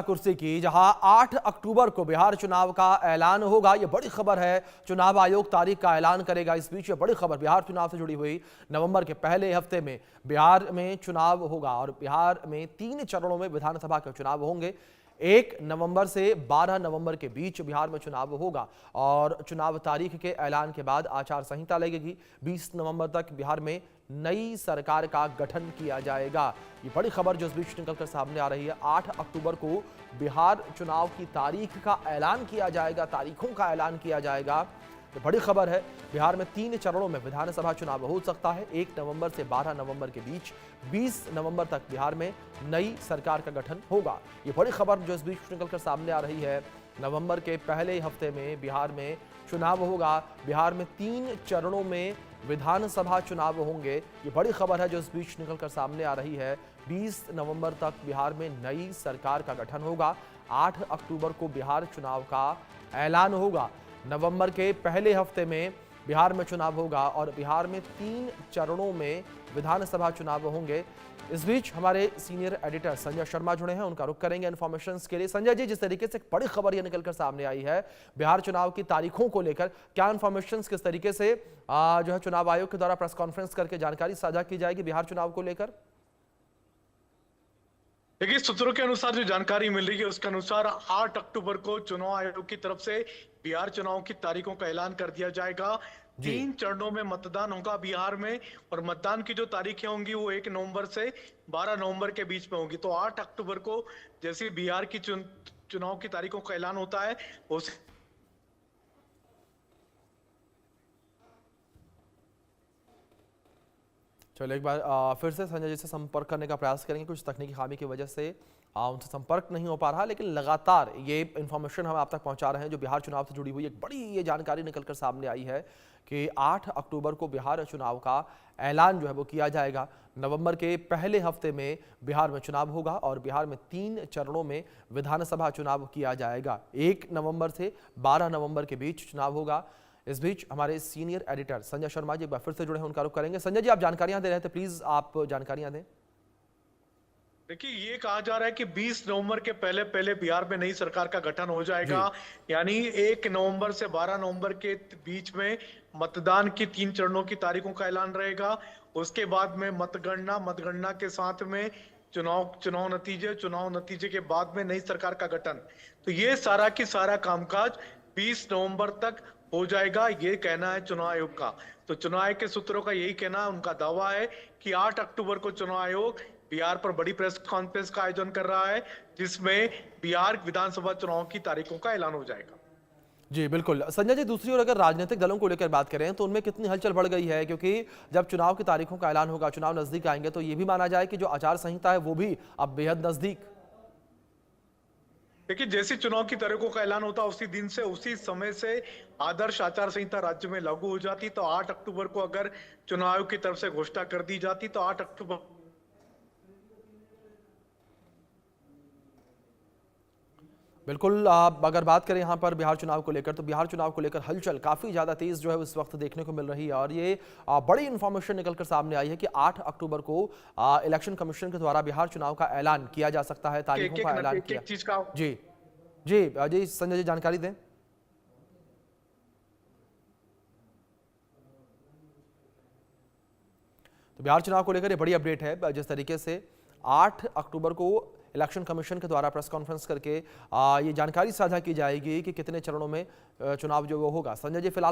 कुर्सी की, जहां 8 अक्टूबर को बिहार चुनाव का ऐलान होगा। यह बड़ी खबर है। चुनाव आयोग तारीख का ऐलान करेगा। इस बीच ये बड़ी खबर बिहार चुनाव से जुड़ी हुई। नवंबर के पहले हफ्ते में बिहार में चुनाव होगा और बिहार में 3 चरणों में विधानसभा के चुनाव होंगे। 1 नवंबर से 12 नवंबर के बीच बिहार में चुनाव होगा और चुनाव तारीख के ऐलान के बाद आचार संहिता लगेगी। 20 नवंबर तक बिहार में नई सरकार का गठन किया जाएगा। ये बड़ी खबर जो इस बीच निकलकर सामने आ रही है। 8 अक्टूबर को बिहार चुनाव की तारीख का ऐलान किया जाएगा, तारीखों का ऐलान किया जाएगा। तो बड़ी खबर है। बिहार में 3 चरणों में विधानसभा चुनाव हो सकता है। 1 नवंबर से 12 नवंबर के बीच 20 नवंबर तक बिहार में नई सरकार का गठन होगा। ये बड़ी खबर जो इस बीच निकलकर सामने आ रही है। नवंबर के पहले हफ्ते में बिहार में चुनाव होगा। बिहार में 3 चरणों में विधानसभा चुनाव होंगे। ये बड़ी खबर है जो इस बीच निकलकर सामने आ रही है। 20 नवंबर तक बिहार में नई सरकार का गठन होगा। 8 अक्टूबर को बिहार चुनाव का ऐलान होगा। नवंबर के पहले हफ्ते में बिहार में चुनाव होगा और बिहार में 3 चरणों में विधानसभा चुनाव होंगे। इस बीच हमारे सीनियर एडिटर संजय शर्मा जुड़े हैं, उनका रुख करेंगे इन्फॉर्मेशन के लिए। संजय जी, जिस तरीके से एक बड़ी खबर यह निकलकर सामने आई है बिहार चुनाव की तारीखों को लेकर, क्या इन्फॉर्मेशन किस तरीके से जो है चुनाव आयोग के द्वारा प्रेस कॉन्फ्रेंस करके जानकारी साझा की जाएगी बिहार चुनाव को लेकर? देखिए, सूत्रों के अनुसार जो जानकारी मिल रही है उसके अनुसार 8 अक्टूबर को चुनाव आयोग की तरफ से बिहार चुनाव की तारीखों का ऐलान कर दिया जाएगा। जी 3 चरणों में मतदान होगा बिहार में और मतदान की जो तारीखें होंगी वो 1 नवंबर से 12 नवंबर के बीच में होंगी। तो 8 अक्टूबर को जैसे बिहार की चुनाव की तारीखों का ऐलान होता है उस चलो एक बार फिर से संजय जी से संपर्क करने का प्रयास करेंगे। कुछ तकनीकी खामी की वजह से उनसे संपर्क नहीं हो पा रहा, लेकिन लगातार ये इन्फॉर्मेशन हम आप तक पहुंचा रहे हैं जो बिहार चुनाव से जुड़ी हुई एक बड़ी ये जानकारी निकलकर सामने आई है कि 8 अक्टूबर को बिहार चुनाव का ऐलान जो है वो किया जाएगा। नवंबर के पहले हफ्ते में बिहार में चुनाव होगा और बिहार में 3 चरणों में विधानसभा चुनाव किया जाएगा। 1 नवंबर से 12 नवंबर के बीच चुनाव होगा। इस बीच हमारे सीनियर एडिटर संजय शर्मा जी एक बार फिर से जुड़े हैं, उनका रुख करेंगे। संजय जी, आप जानकारियां दे रहे थे, प्लीज आप जानकारियां दें। देखिए, ये कहा जा रहा है कि 20 नवंबर के पहले पहले बिहार में नई सरकार का गठन हो जाएगा। यानी 1 नवंबर से 12 नवंबर के बीच में मतदान की 3 चरणों की तारीखों का ऐलान रहेगा। उसके बाद में मतगणना के साथ में चुनाव नतीजे के बाद में नई सरकार का गठन। तो ये सारा की सारा कामकाज 20 नवंबर तक हो जाएगा, ये कहना है चुनाव आयोग का। तो चुनाव आयोग के सूत्रों का यही कहना है, उनका दावा है कि 8 अक्टूबर को चुनाव आयोग बिहार पर बड़ी प्रेस कॉन्फ्रेंस का आयोजन कर रहा है जिसमें बिहार विधानसभा चुनाव की तारीखों का ऐलान हो जाएगा। जी बिल्कुल। संजय जी, दूसरी ओर अगर राजनीतिक दलों को लेकर बात करें तो उनमें कितनी हलचल बढ़ गई है, क्योंकि जब चुनाव की तारीखों का ऐलान होगा, चुनाव नजदीक आएंगे, तो ये भी माना जाए कि जो आचार संहिता है वो भी अब बेहद नजदीक। देखिए, जैसे चुनाव की तारीखों का ऐलान होता उसी दिन से उसी समय से आदर्श आचार संहिता राज्य में लागू हो जाती। तो 8 अक्टूबर को अगर चुनाव आयोग की तरफ से घोषणा कर दी जाती तो 8 अक्टूबर बिल्कुल। आप अगर बात करें यहाँ पर बिहार चुनाव को लेकर, तो बिहार चुनाव को लेकर हलचल काफ़ी ज़्यादा तेज़ जो है उस वक्त देखने को मिल रही है और ये बड़ी इन्फॉर्मेशन निकलकर सामने आई है कि 8 अक्टूबर को इलेक्शन कमीशन के द्वारा बिहार चुनाव का ऐलान किया जा सकता है, तारीखों का ऐलान किया। चीज का जी जी जी संजय जी, जानकारी दें। तो बिहार चुनाव को लेकर ये बड़ी अपडेट है। जिस तरीके से 8 अक्टूबर को इलेक्शन कमीशन के द्वारा प्रेस कॉन्फ्रेंस करके ये जानकारी साझा की जाएगी कि कितने चरणों में चुनाव जो वो होगा। संजय जी, फिलहाल